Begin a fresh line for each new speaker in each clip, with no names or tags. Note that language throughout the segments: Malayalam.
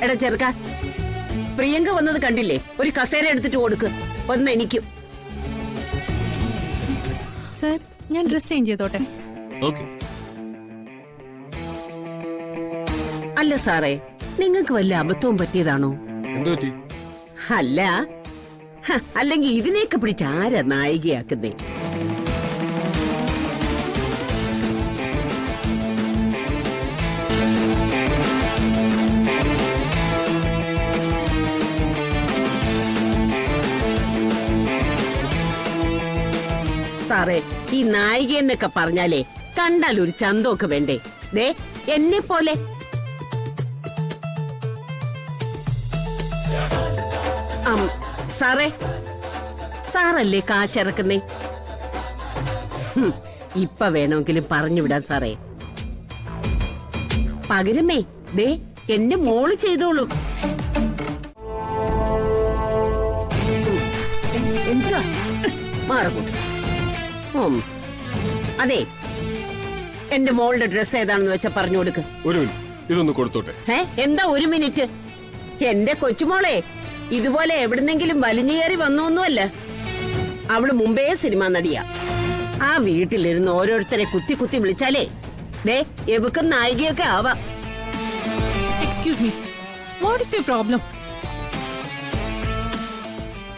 എടാ ചെറുക്ക, പ്രിയങ്ക വന്നത് കണ്ടില്ലേ? ഒരു കസേര എടുത്തിട്ട് കൊടുക്ക്, ഒന്ന് എനിക്കും.
സർ, ഞാൻ ഡ്രസ് ചേഞ്ച് ചെയ്തോട്ടെ?
ഓക്കെ.
അല്ല സാറേ, നിങ്ങൾക്ക് വല്ല അബദ്ധവും പറ്റിയതാണോ?
എന്തു പറ്റി?
അല്ല, അല്ലെങ്കിൽ ഇതിനെയൊക്കെ പിടിച്ച് ആരാ നായികയാക്കുന്നേ? സാറേ, ഈ നായിക എന്നൊക്കെ പറഞ്ഞാലേ കണ്ടാൽ ഒരു ചന്തമൊക്കെ വേണ്ടേ? ദേ എന്നെ പോലെ. സാറേ, സാറല്ലേ കാശിറക്കുന്നേ? ഇപ്പൊ വേണമെങ്കിലും പറഞ്ഞുവിടാൻ സാറേ. പകരമേ ദേ എന്റെ മോള് ചെയ്തോളൂ. എന്താ മാറുകൂട്ട? അതെ, എന്റെ മോളുടെ ഡ്രസ് ഏതാണെന്ന് വെച്ചാ പറഞ്ഞു കൊടുക്ക്.
ഒരു മിനിറ്റ്, ഇതൊന്ന് കൊടുത്തോട്ടെ.
എന്താ ഒരു മിനിറ്റ്? എന്റെ കൊച്ചുമോളെ ഇതുപോലെ എവിടുന്നെങ്കിലും വലിഞ്ഞു കയറി വന്നൊന്നുമല്ല. അവള് മുമ്പേ സിനിമാ നടിയാ. ആ വീട്ടിലിരുന്ന് ഓരോരുത്തരെ കുത്തി കുത്തി വിളിച്ചാലേ ദേ എവുക്കും നായികയൊക്കെ ആവാം.
Excuse me, what is your problem?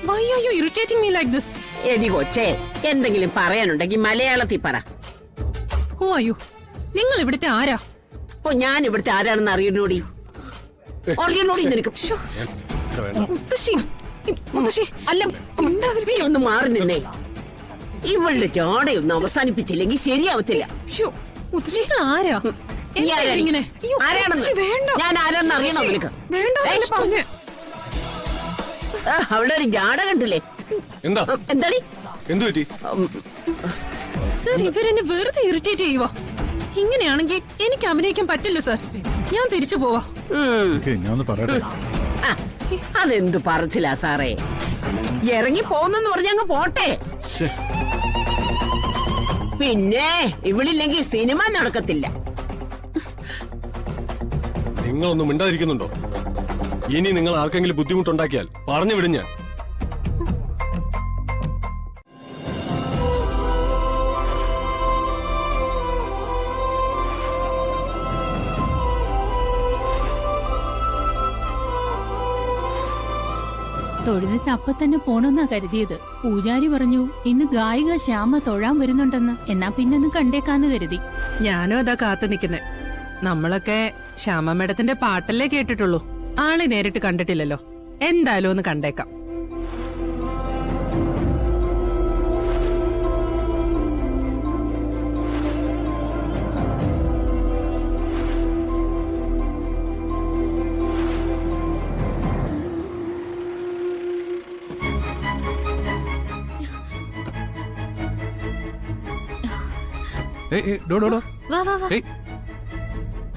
Why are you irritating me like this?
എടി കൊച്ചേ, എന്തെങ്കിലും പറയാനുണ്ടെങ്കിൽ മലയാളത്തിൽ പറ.
Who are you? നിങ്ങൾ ഇവിടുത്തെ ആരാ?
ഓ, ഞാൻ ഇവിടുത്തെ ആരാണെന്ന് അറിയണോടി. അറിയണോടി നിനക്ക്? അല്ല, നീ ഒന്ന് മാറി നിന്നേ. ഇവളുടെ ജാടയൊന്നും അവസാനിപ്പിച്ചില്ലെങ്കിൽ ശരിയാവത്തില്ല.
നിങ്ങൾ ആരാ?
ആരാണെന്ന് ഞാൻ ആരാണെന്ന് അറിയണോ നിനക്ക്? അവളുടെ ഒരു ജാട കണ്ടില്ലേ?
എന്താ?
എന്താടി?
എന്തു പറ്റി?
സർ, ഇവരെന്നെ വെറുതെ ഇറിറ്റേറ്റ് ചെയ്യുവോ? ഇങ്ങനെയാണെങ്കിൽ എനിക്ക് അഭിനയിക്കാൻ പറ്റില്ല സർ. ഞാൻ തിരിച്ചു പോവാ.
അതെന്തു പറച്ചില്ല സാറേ? ഇറങ്ങി പോന്നെന്ന് പറഞ്ഞങ്ങ് പോട്ടെ. പിന്നെ ഇവളില്ലെങ്കിൽ സിനിമ നടക്കത്തില്ല.
നിങ്ങളൊന്നും മിണ്ടാതിരിക്കുന്നുണ്ടോ? ഇനി നിങ്ങൾ ആർക്കെങ്കിലും ബുദ്ധിമുട്ടുണ്ടാക്കിയാൽ പറഞ്ഞു വിടും ഞാൻ.
തൊഴുതിട്ട് അപ്പൊ തന്നെ പോണെന്നാ കരുതിയത്. പൂജാരി പറഞ്ഞു ഇന്ന് ഗായിക ശ്യാമ തൊഴാൻ വരുന്നുണ്ടെന്ന്. എന്നാ പിന്നൊന്ന് കണ്ടേക്കാന്ന് കരുതി.
ഞാനും അതാ കാത്തു നിൽക്കുന്നെ. നമ്മളൊക്കെ ശ്യാമ മേഡത്തിന്റെ പാട്ടല്ലേ കേട്ടിട്ടുള്ളൂ, ആളെ നേരിട്ട് കണ്ടിട്ടില്ലല്ലോ. എന്തായാലും ഒന്ന് കണ്ടേക്കാം.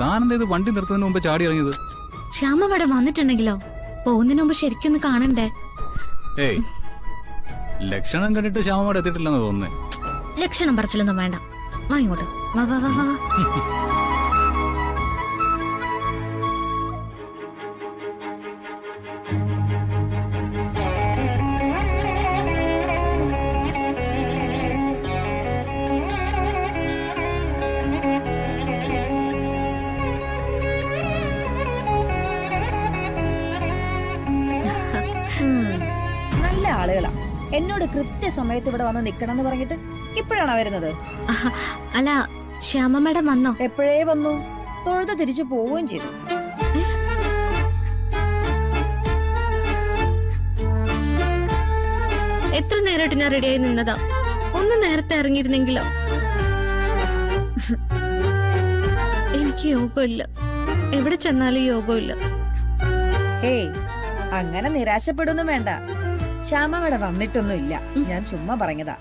താനെന്താ ഇത് വണ്ടി നിർത്തുന്നതിന് മുമ്പ് ചാടി ഇറങ്ങിയത്?
ശ്യാമ മേഡം വന്നിട്ടുണ്ടെങ്കിലോ? പോകുന്നതിന് മുമ്പ് ശരിക്കൊന്ന് കാണണ്ടേ?
ഏയ്, ലക്ഷണം കണ്ടിട്ട് ശ്യാമ എത്തിയിട്ടില്ലെന്ന് തോന്നുന്നേ.
ലക്ഷണം പറച്ചിലൊന്നും വേണ്ട, വാ ഇങ്ങോട്ട്. വാ വാ വാ വാ.
നല്ല ആളുകളാ. എന്നോട് കൃത്യസമയത്ത് ഇവിടെ വന്ന് നിക്കണം എന്ന് പറഞ്ഞിട്ട് ഇപ്പോഴാണോ വരുന്നത്?
അല്ല, ശ്യാമ മേഡം വന്നോ?
എപ്പോഴേ വന്നു. തൊഴുത് തിരിച്ചു പോവുകയും ചെയ്തു.
എത്ര നേരമായിട്ട് ഞാൻ റെഡിയായി നിന്നതാ. ഒന്ന് നേരത്തെ ഇറങ്ങിയിരുന്നെങ്കിലോ. എനിക്ക് യോഗമില്ല, എവിടെ ചെന്നാലും യോഗമില്ല.
ഏയ്, അങ്ങനെ നിരാശപ്പെടുന്നു വേണ്ട. ശ്യാമ മേഡം വന്നിട്ടൊന്നുമില്ല, ഞാൻ ചുമ്മാ പറഞ്ഞതാ.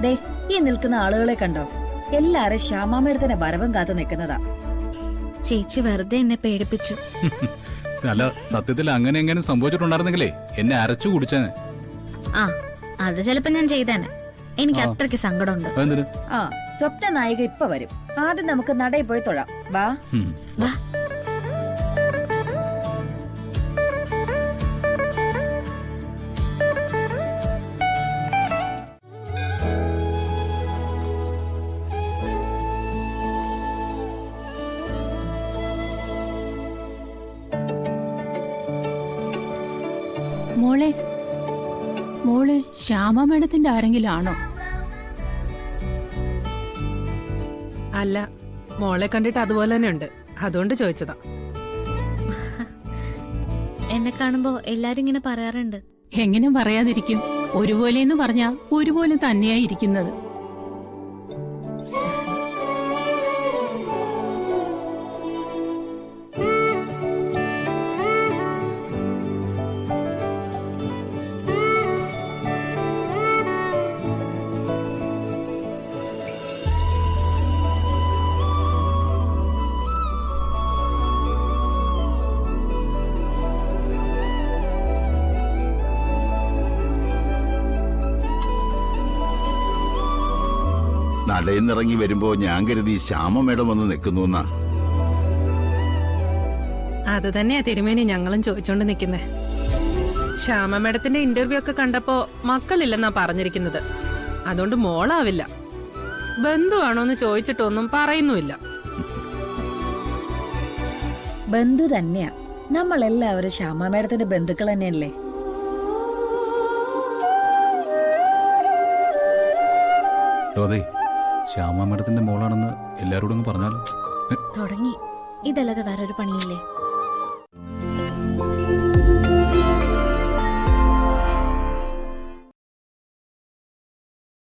ദേ, ഈ നിൽക്കുന്ന ആളുകളെ കണ്ടോ? എല്ലാരും ശ്യാമ മേഡത്തിന്റെ വരവും കാത്തു നിൽക്കുന്നതാ.
ചേച്ചി വെറുതെ എന്നെ പേടിപ്പിച്ചു.
അല്ല, സത്യത്തിൽ അങ്ങനെ എങ്ങനെ സംഭവിച്ചിട്ടുണ്ടായിരുന്നെങ്കിലേ എന്നെ അരച്ചു കുടിച്ചേനെ.
ആ, അത് ചിലപ്പോ ഞാൻ ചെയ്തേനെ. എനിക്ക് അത്രയ്ക്ക് സങ്കടമുണ്ട്.
എന്തിന്?
ആ സ്വപ്ന നായിക ഇപ്പൊ വരും. ആദ്യം നമുക്ക് നടയിൽ പോയി തൊഴാം. വാ.
ഉം.
വാ.
മോളെ മോള് ശ്യാമ മേഡത്തിന്റെ ആരെങ്കിലും ആണോ?
അല്ല, മോളെ കണ്ടിട്ട് അതുപോലെ തന്നെ ഉണ്ട്, അതുകൊണ്ട് ചോദിച്ചതാ.
എന്നെ കാണുമ്പോ എല്ലാരും ഇങ്ങനെ പറയാറുണ്ട്.
എങ്ങനെ പറയാതിരിക്കും? ഒരുപോലെന്ന് പറഞ്ഞാ ഒരുപോലെ തന്നെയാ ഇരിക്കുന്നത്.
നടയിന്നിറങ്ങി വരുമ്പോ ഞാൻ കരുതി ശ്യാമ മേഡം വന്ന് നിൽക്കുന്നു എന്നാ.
അത് തന്നെയാ തിരുമേനി ഞങ്ങളും ചോദിച്ചോണ്ട് നിക്കുന്നേ. ശ്യാമ മേഡത്തിന്റെ ഇന്റർവ്യൂ ഒക്കെ കണ്ടപ്പോ മക്കളില്ലെന്നാ പറഞ്ഞിരിക്കുന്നത്. അതുകൊണ്ട് മോളാവില്ല. ബന്ധുവാണോന്ന് ചോദിച്ചിട്ടൊന്നും പറയുന്നുമില്ല.
ബന്ധു തന്നെയാ. നമ്മളെല്ലാവരും ശ്യാമ മേഡത്തിന്റെ ബന്ധുക്കൾ തന്നെയല്ലേ?
അതെ, ശ്യാമ മേഡത്തിന്റെ മോളാണെന്ന് എല്ലാരോടും പറഞ്ഞാലോ?
തുടങ്ങി. ഇതല്ലാതെ വേറൊരു പണിയില്ലേ?